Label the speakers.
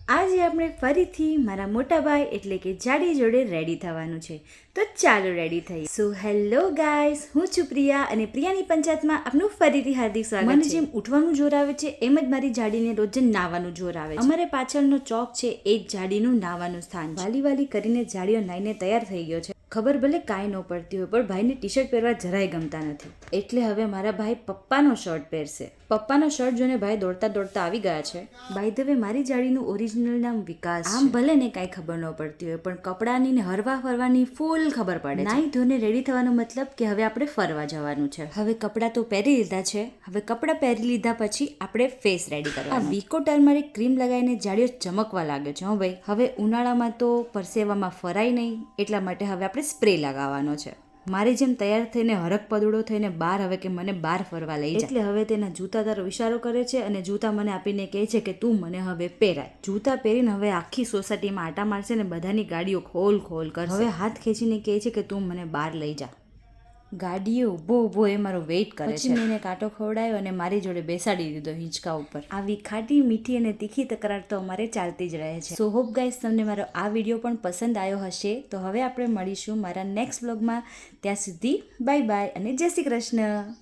Speaker 1: આજે આપણે ફરીથી મારા મોટા ભાઈ એટલે કે જાડી જોડે રેડી થવાનું છે, તો ચાલો રેડી થઈએ. સો હેલો ગાઈસ, હું છું પ્રિયા અને પ્રિયાની પંચાયતમાં આપનું ફરીથી હાર્દિક સ્વાગત છે. મને જેમ ઉઠવાનું જોર આવે છે એમ જ મારી જાડીને રોજ નાવાનું જોર આવે છે. અમારે પાછળનો ચોક છે એ જ જાડીનું નાવાનું સ્થાન. વાલી વાલી કરીને જાડીઓ નાઈને તૈયાર થઈ ગયો છે. ખબર ભલે કાંઈ ન પડતી હોય, પણ ભાઈને ટી શર્ટ પહેરવા જરાય ગમતા નથી, એટલે હવે મારા ભાઈ પપ્પાનો શર્ટ પહેરશે. પપ્પાનો શર્ટ જોઈને ભાઈ દોડતા દોડતા આવી ગયા છે. બાય ધ વે, મારી જાડીનું ઓરિજિનલ નામ વિકાસ. આમ ભલે ને કાંઈ ખબર ન પડતી હોય, પણ કપડાની ને હરવા ફરવાની ફૂલ ખબર પડે. નાઈ ધોઈને રેડી થવાનો મતલબ કે હવે આપણે ફરવા જવાનું છે. હવે કપડાં તો પહેરી લીધા છે. હવે કપડાં પહેરી લીધા પછી આપણે ફેસ રેડી કરવાનું. આ વિકો ટર્મરિક ક્રીમ લગાવીને જાડીઓ ચમકવા લાગે છે. હો ભાઈ, હવે ઉનાળામાં તો પરસેવામાં ફરાય નહીં, એટલા માટે હવે આપણે સ્પ્રે લગાવવાનો છે. મારી જેમ તૈયાર થઈને હરક પદુડો થઈને બહાર હવે કે મને બહાર ફરવા લઈ જાય. એટલે હવે તેના જૂતા તારો ઇશારો કરે છે અને જૂતા મને આપીને કહે છે કે તું મને હવે પહેરાય. જૂતા પહેરીને હવે આખી સોસાયટીમાં આટા મારશે ને બધાની ગાડીઓ ખોલ ખોલ કરશે. હવે હાથ ખેંચીને કહે છે કે તું મને બહાર લઈ જા. ગાડીએ ઊભો ઊભો એ મારો વેઇટ કરે છે. પછી મેં એને કાંટો ખવડાવ્યો અને મારી જોડે બેસાડી દીધો હિંચકા ઉપર. આવી ખાટી મીઠી અને તીખી તકરાર તો અમારે ચાલતી જ રહે છે. સો હોપ ગાઈસ, તમને મારો આ વિડીયો પણ પસંદ આવ્યો હશે. તો હવે આપણે મળીશું મારા નેક્સ્ટ વ્લોગમાં. ત્યાં સુધી બાય બાય અને જય શ્રી કૃષ્ણ.